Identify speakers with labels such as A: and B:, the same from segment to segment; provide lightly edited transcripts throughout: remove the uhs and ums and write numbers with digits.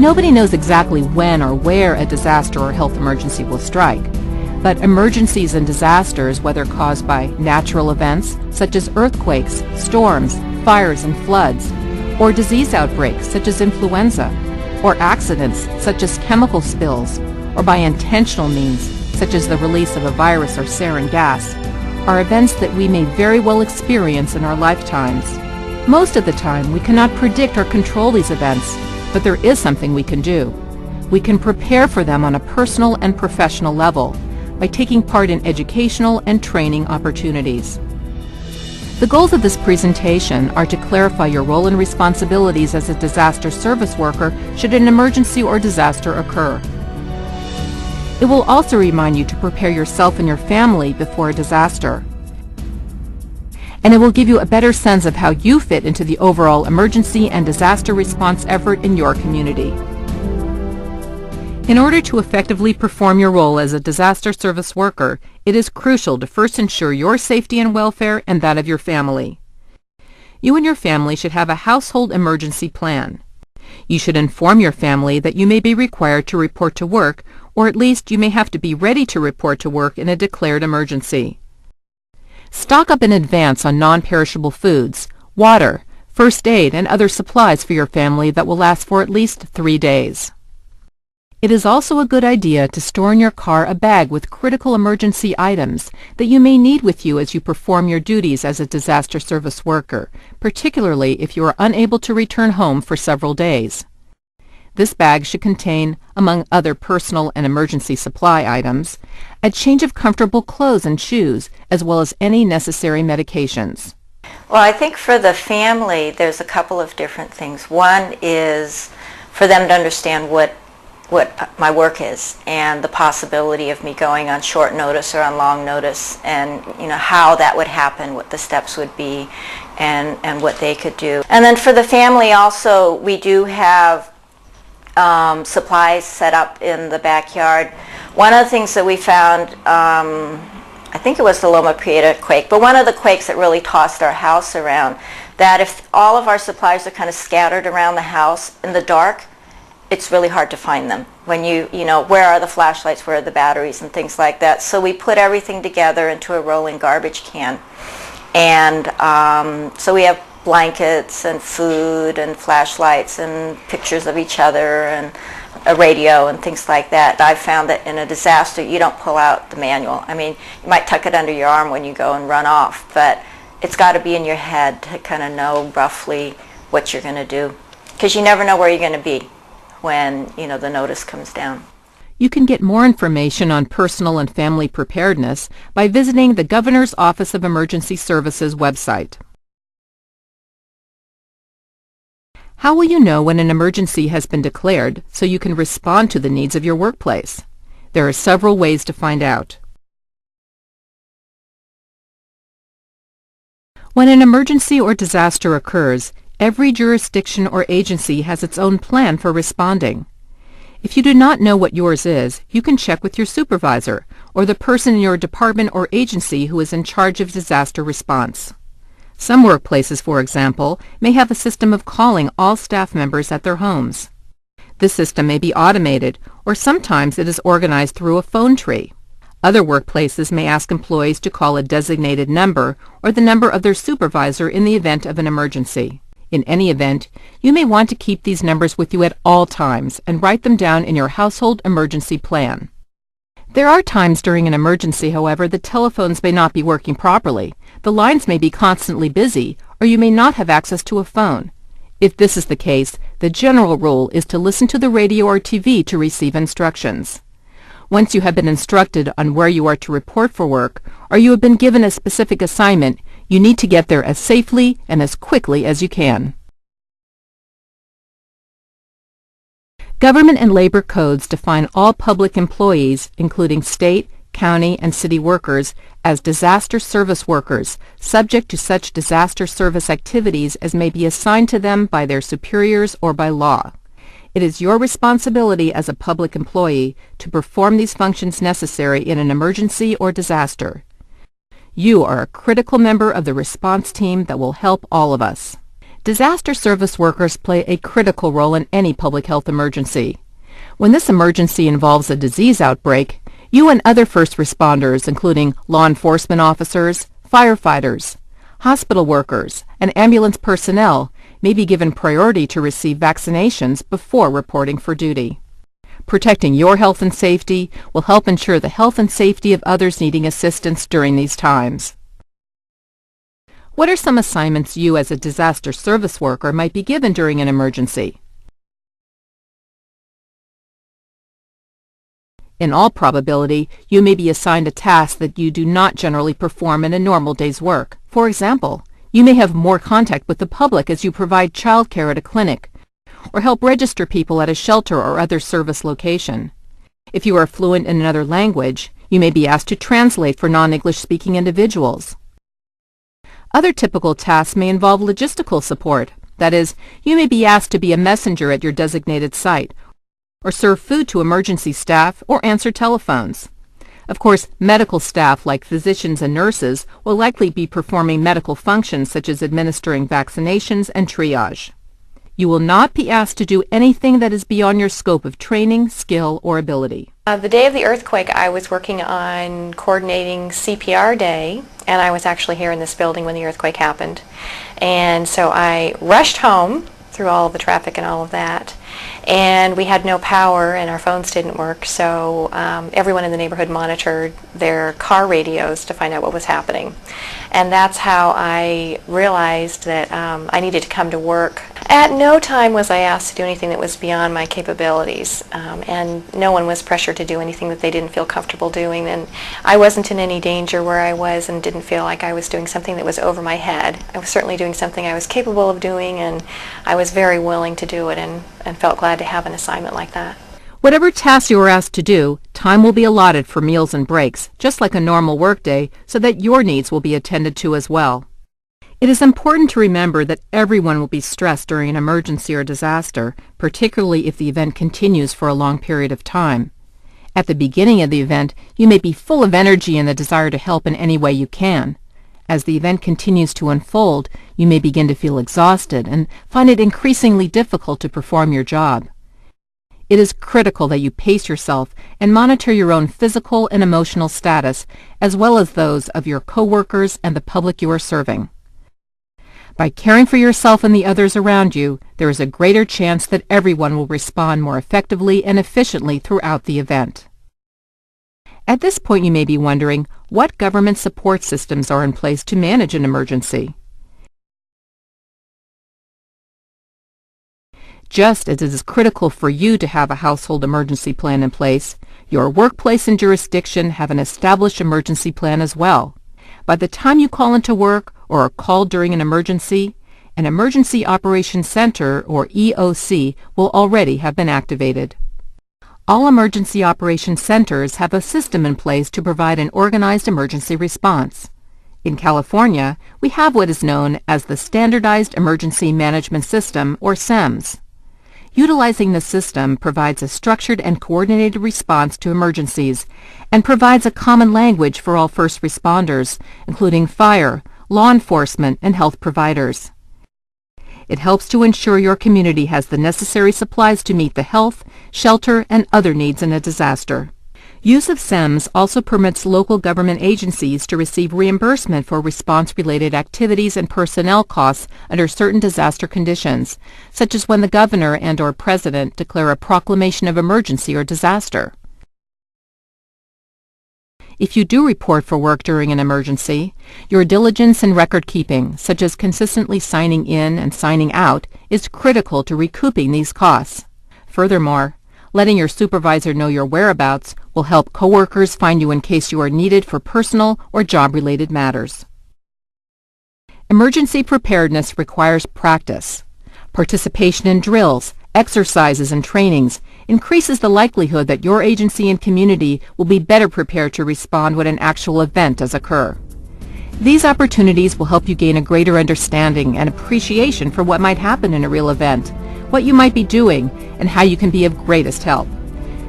A: Nobody knows exactly when or where a disaster or health emergency will strike, but emergencies and disasters, whether caused by natural events such as earthquakes, storms, fires, and floods, or disease outbreaks such as influenza, or accidents such as chemical spills, or by intentional means such as the release of a virus or sarin gas, are events that we may very well experience in our lifetimes. Most of the time, we cannot predict or control these events, but there is something we can do. We can prepare for them on a personal and professional level by taking part in educational and training opportunities. The goals of this presentation are to clarify your role and responsibilities as a disaster service worker should an emergency or disaster occur. It will also remind you to prepare yourself and your family before a disaster. And it will give you a better sense of how you fit into the overall emergency and disaster response effort in your community. In order to effectively perform your role as a disaster service worker, it is crucial to first ensure your safety and welfare and that of your family. You and your family should have a household emergency plan. You should inform your family that you may be required to report to work, or at least you may have to be ready to report to work in a declared emergency. Stock up in advance on non-perishable foods, water, first aid, and other supplies for your family that will last for at least 3 days. It is also a good idea to store in your car a bag with critical emergency items that you may need with you as you perform your duties as a disaster service worker, particularly if you are unable to return home for several days. This bag should contain, among other personal and emergency supply items, a change of comfortable clothes and shoes, as well as any necessary medications.
B: Well, I think for the family, there's a couple of different things. One is for them to understand what my work is and the possibility of me going on short notice or on long notice, and how that would happen, what the steps would be, and what they could do. And then for the family also, we do have supplies set up in the backyard. One of the things that we found, I think it was the Loma Prieta quake, but one of the quakes that really tossed our house around, that if all of our supplies are kind of scattered around the house in the dark, it's really hard to find them. When where are the flashlights, where are the batteries, and things like that. So we put everything together into a rolling garbage can. And so we have blankets and food and flashlights and pictures of each other and a radio and things like that. I've found that in a disaster, you don't pull out the manual. I mean, you might tuck it under your arm when you go and run off, but it's got to be in your head to kind of know roughly what you're going to do, because you never know where you're going to be when the notice comes down.
A: You can get more information on personal and family preparedness by visiting the Governor's Office of Emergency Services website. How will you know when an emergency has been declared so you can respond to the needs of your workplace? There are several ways to find out. When an emergency or disaster occurs, every jurisdiction or agency has its own plan for responding. If you do not know what yours is, you can check with your supervisor or the person in your department or agency who is in charge of disaster response. Some workplaces, for example, may have a system of calling all staff members at their homes. This system may be automated, or sometimes it is organized through a phone tree. Other workplaces may ask employees to call a designated number or the number of their supervisor in the event of an emergency. In any event, you may want to keep these numbers with you at all times and write them down in your household emergency plan. There are times during an emergency, however, the telephones may not be working properly. The lines may be constantly busy, or you may not have access to a phone. If this is the case, the general rule is to listen to the radio or TV to receive instructions. Once you have been instructed on where you are to report for work, or you have been given a specific assignment, you need to get there as safely and as quickly as you can. Government and labor codes define all public employees, including state, county, and city workers, as disaster service workers, subject to such disaster service activities as may be assigned to them by their superiors or by law. It is your responsibility as a public employee to perform these functions necessary in an emergency or disaster. You are a critical member of the response team that will help all of us. Disaster service workers play a critical role in any public health emergency. When this emergency involves a disease outbreak, you and other first responders, including law enforcement officers, firefighters, hospital workers, and ambulance personnel, may be given priority to receive vaccinations before reporting for duty. Protecting your health and safety will help ensure the health and safety of others needing assistance during these times. What are some assignments you as a disaster service worker might be given during an emergency? In all probability, you may be assigned a task that you do not generally perform in a normal day's work. For example, you may have more contact with the public as you provide childcare at a clinic, or help register people at a shelter or other service location. If you are fluent in another language, you may be asked to translate for non-English speaking individuals. Other typical tasks may involve logistical support. That is, you may be asked to be a messenger at your designated site, or serve food to emergency staff, or answer telephones. Of course, medical staff like physicians and nurses will likely be performing medical functions such as administering vaccinations and triage. You will not be asked to do anything that is beyond your scope of training, skill, or ability.
C: The day of the earthquake, I was working on coordinating CPR day, and I was actually here in this building when the earthquake happened. And so I rushed home through all of the traffic and all of that, and we had no power and our phones didn't work, so everyone in the neighborhood monitored their car radios to find out what was happening. And that's how I realized that I needed to come to work. At no time was I asked to do anything that was beyond my capabilities, and no one was pressured to do anything that they didn't feel comfortable doing, and I wasn't in any danger where I was and didn't feel like I was doing something that was over my head. I was certainly doing something I was capable of doing, and I was very willing to do it, and felt glad to have an assignment like that.
A: Whatever tasks you are asked to do, time will be allotted for meals and breaks, just like a normal workday, so that your needs will be attended to as well. It is important to remember that everyone will be stressed during an emergency or disaster, particularly if the event continues for a long period of time. At the beginning of the event, you may be full of energy and the desire to help in any way you can. As the event continues to unfold, you may begin to feel exhausted and find it increasingly difficult to perform your job. It is critical that you pace yourself and monitor your own physical and emotional status, as well as those of your coworkers and the public you are serving. By caring for yourself and the others around you, there is a greater chance that everyone will respond more effectively and efficiently throughout the event. At this point, you may be wondering what government support systems are in place to manage an emergency. Just as it is critical for you to have a household emergency plan in place, your workplace and jurisdiction have an established emergency plan as well. By the time you call into work or are called during an emergency, an Emergency Operations Center, or EOC, will already have been activated. All emergency operations centers have a system in place to provide an organized emergency response. In California, we have what is known as the Standardized Emergency Management System, or SEMS. Utilizing the system provides a structured and coordinated response to emergencies and provides a common language for all first responders, including fire, law enforcement, and health providers. It helps to ensure your community has the necessary supplies to meet the health, shelter, and other needs in a disaster. Use of SEMS also permits local government agencies to receive reimbursement for response-related activities and personnel costs under certain disaster conditions, such as when the governor and/or president declare a proclamation of emergency or disaster. If you do report for work during an emergency, your diligence in record-keeping, such as consistently signing in and signing out, is critical to recouping these costs. Furthermore, letting your supervisor know your whereabouts will help coworkers find you in case you are needed for personal or job-related matters. Emergency preparedness requires practice. Participation in drills, exercises, and trainings increases the likelihood that your agency and community will be better prepared to respond when an actual event does occur. These opportunities will help you gain a greater understanding and appreciation for what might happen in a real event, what you might be doing, and how you can be of greatest help.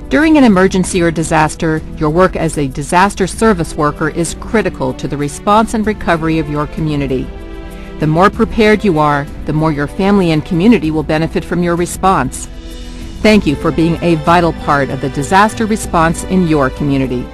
A: During an emergency or disaster, your work as a disaster service worker is critical to the response and recovery of your community. The more prepared you are, the more your family and community will benefit from your response. Thank you for being a vital part of the disaster response in your community.